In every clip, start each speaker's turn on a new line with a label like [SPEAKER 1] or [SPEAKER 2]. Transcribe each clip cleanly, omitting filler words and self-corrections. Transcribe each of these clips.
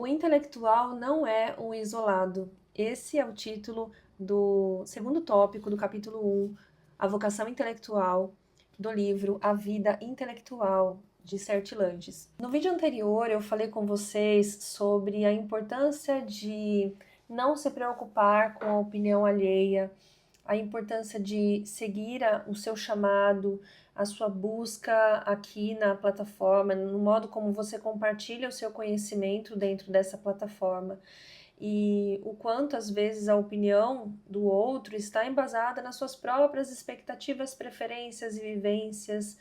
[SPEAKER 1] O intelectual não é um isolado. Esse é o título do segundo tópico do capítulo 1, A Vocação Intelectual, do livro A Vida Intelectual, de Sertilanges. No vídeo anterior, eu falei com vocês sobre a importância de não se preocupar com a opinião alheia, a importância de seguir o seu chamado, a sua busca aqui na plataforma, no modo como você compartilha o seu conhecimento dentro dessa plataforma. E o quanto às vezes a opinião do outro está embasada nas suas próprias expectativas, preferências e vivências,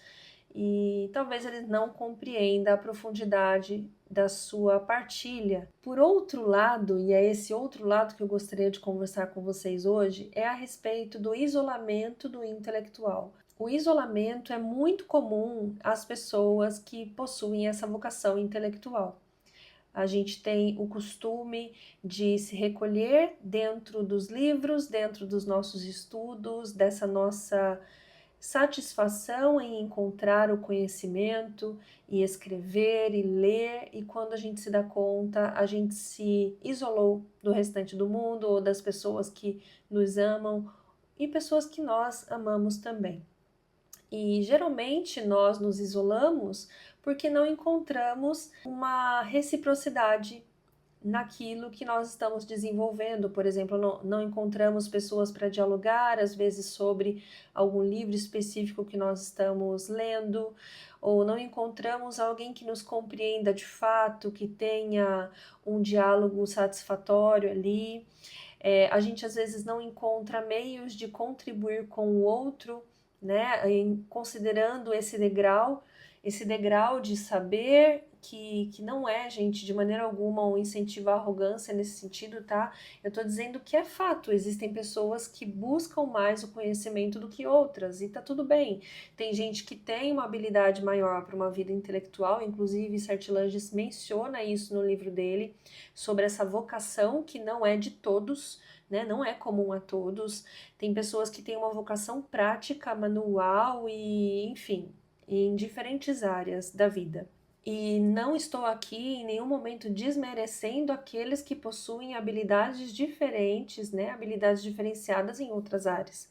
[SPEAKER 1] e talvez ele não compreenda a profundidade da sua partilha. Por outro lado, e é esse outro lado que eu gostaria de conversar com vocês hoje, é a respeito do isolamento do intelectual. O isolamento é muito comum às pessoas que possuem essa vocação intelectual. A gente tem o costume de se recolher dentro dos livros, dentro dos nossos estudos, dessa nossa satisfação em encontrar o conhecimento e escrever e ler, e quando a gente se dá conta, a gente se isolou do restante do mundo ou das pessoas que nos amam e pessoas que nós amamos também. E geralmente nós nos isolamos porque não encontramos uma reciprocidade naquilo que nós estamos desenvolvendo. Por exemplo, não encontramos pessoas para dialogar, às vezes sobre algum livro específico que nós estamos lendo, ou não encontramos alguém que nos compreenda de fato, que tenha um diálogo satisfatório ali. A gente às vezes não encontra meios de contribuir com o outro, né, considerando esse degrau de saber que não é, gente, de maneira alguma um incentivo à arrogância nesse sentido, tá? Eu tô dizendo que é fato, existem pessoas que buscam mais o conhecimento do que outras, e tá tudo bem. Tem gente que tem uma habilidade maior para uma vida intelectual, inclusive Sertilanges menciona isso no livro dele, sobre essa vocação que não é de todos, né? Não é comum a todos. Tem pessoas que têm uma vocação prática, manual e, enfim, em diferentes áreas da vida. E não estou aqui em nenhum momento desmerecendo aqueles que possuem habilidades diferentes, né? Habilidades diferenciadas em outras áreas.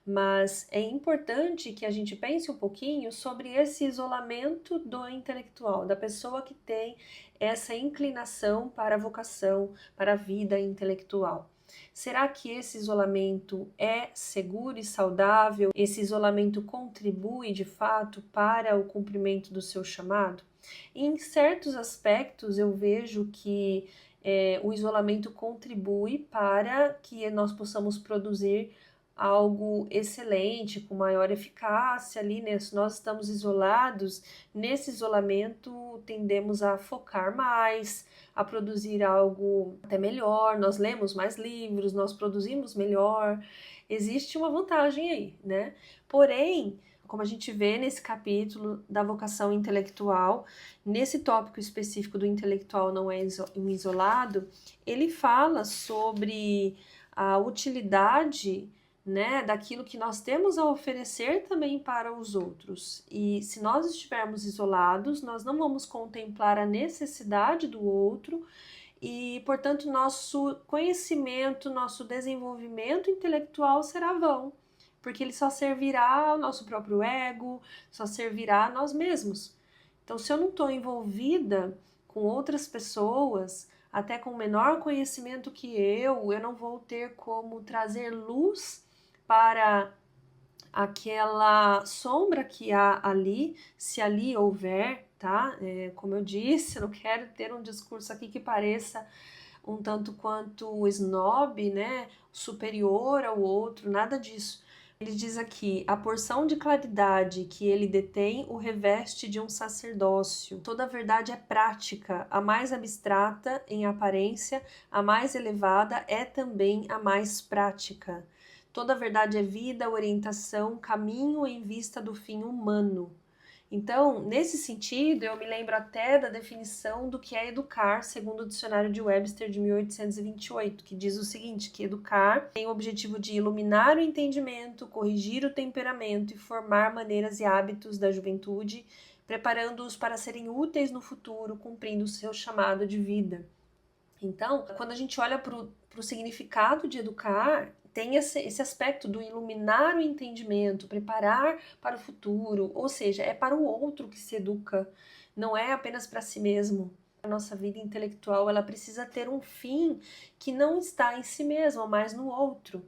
[SPEAKER 1] Mas é importante que a gente pense um pouquinho sobre esse isolamento do intelectual, da pessoa que tem essa inclinação para a vocação, para a vida intelectual. Será que esse isolamento é seguro e saudável? Esse isolamento contribui de fato para o cumprimento do seu chamado? Em certos aspectos, eu vejo que o isolamento contribui para que nós possamos produzir algo excelente, com maior eficácia ali, né? Se nós estamos isolados, nesse isolamento tendemos a focar mais, a produzir algo até melhor, nós lemos mais livros, nós produzimos melhor, existe uma vantagem aí, né? Porém, como a gente vê nesse capítulo da vocação intelectual, nesse tópico específico do intelectual não é um isolado, ele fala sobre a utilidade, né, daquilo que nós temos a oferecer também para os outros. E se nós estivermos isolados, nós não vamos contemplar a necessidade do outro e, portanto, nosso conhecimento, nosso desenvolvimento intelectual será vão, porque ele só servirá ao nosso próprio ego, só servirá a nós mesmos. Então, se eu não estou envolvida com outras pessoas, até com menor conhecimento que eu não vou ter como trazer luz para aquela sombra que há ali, se ali houver, tá? Como eu disse, eu não quero ter um discurso aqui que pareça um tanto quanto snob, né? Superior ao outro, nada disso. Ele diz aqui, a porção de claridade que ele detém o reveste de um sacerdócio. Toda a verdade é prática, a mais abstrata em aparência, a mais elevada é também a mais prática. Toda a verdade é vida, orientação, caminho em vista do fim humano. Então, nesse sentido, eu me lembro até da definição do que é educar, segundo o dicionário de Webster de 1828, que diz o seguinte, que educar tem o objetivo de iluminar o entendimento, corrigir o temperamento e formar maneiras e hábitos da juventude, preparando-os para serem úteis no futuro, cumprindo o seu chamado de vida. Então, quando a gente olha para o significado de educar, tem esse aspecto do iluminar o entendimento, preparar para o futuro, ou seja, é para o outro que se educa, não é apenas para si mesmo. A nossa vida intelectual, ela precisa ter um fim que não está em si mesma, mas no outro.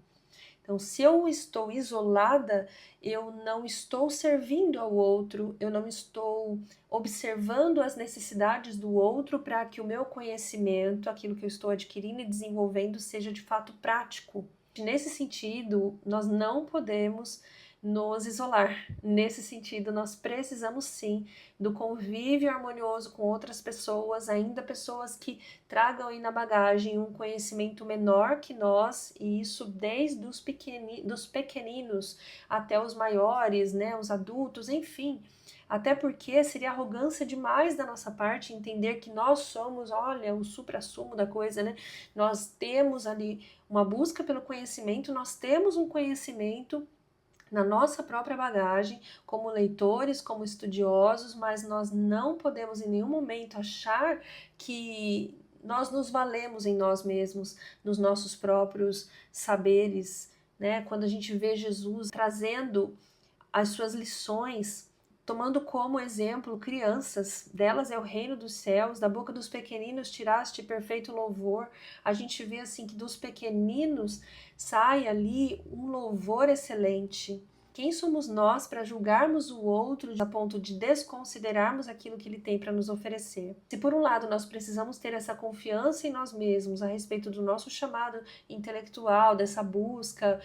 [SPEAKER 1] Então, se eu estou isolada, eu não estou servindo ao outro, eu não estou observando as necessidades do outro para que o meu conhecimento, aquilo que eu estou adquirindo e desenvolvendo, seja de fato prático. Nesse sentido, nós não podemos nos isolar. Nesse sentido, nós precisamos sim do convívio harmonioso com outras pessoas, ainda pessoas que tragam aí na bagagem um conhecimento menor que nós, e isso desde os dos pequeninos até os maiores, né, os adultos, enfim. Até porque seria arrogância demais da nossa parte entender que nós somos, olha, o suprassumo da coisa, né? Nós temos ali uma busca pelo conhecimento, nós temos um conhecimento na nossa própria bagagem, como leitores, como estudiosos, mas nós não podemos em nenhum momento achar que nós nos valemos em nós mesmos, nos nossos próprios saberes, né? Quando a gente vê Jesus trazendo as suas lições, tomando como exemplo crianças, delas é o reino dos céus, da boca dos pequeninos tiraste perfeito louvor. A gente vê assim que dos pequeninos sai ali um louvor excelente. Quem somos nós para julgarmos o outro a ponto de desconsiderarmos aquilo que ele tem para nos oferecer? Se por um lado nós precisamos ter essa confiança em nós mesmos a respeito do nosso chamado intelectual, dessa busca,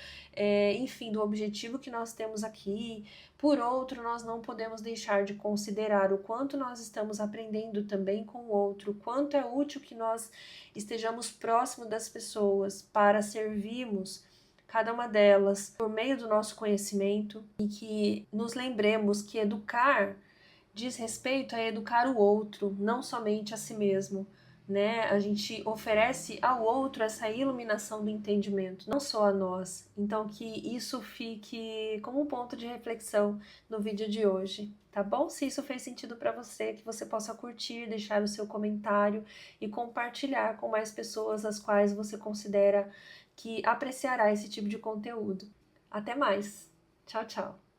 [SPEAKER 1] enfim, do objetivo que nós temos aqui, por outro, nós não podemos deixar de considerar o quanto nós estamos aprendendo também com o outro, o quanto é útil que nós estejamos próximo das pessoas para servirmos cada uma delas por meio do nosso conhecimento e que nos lembremos que educar diz respeito a educar o outro, não somente a si mesmo, né? A gente oferece ao outro essa iluminação do entendimento, não só a nós. Então, que isso fique como um ponto de reflexão no vídeo de hoje, tá bom? Se isso fez sentido para você, que você possa curtir, deixar o seu comentário e compartilhar com mais pessoas as quais você considera que apreciará esse tipo de conteúdo. Até mais. Tchau, tchau.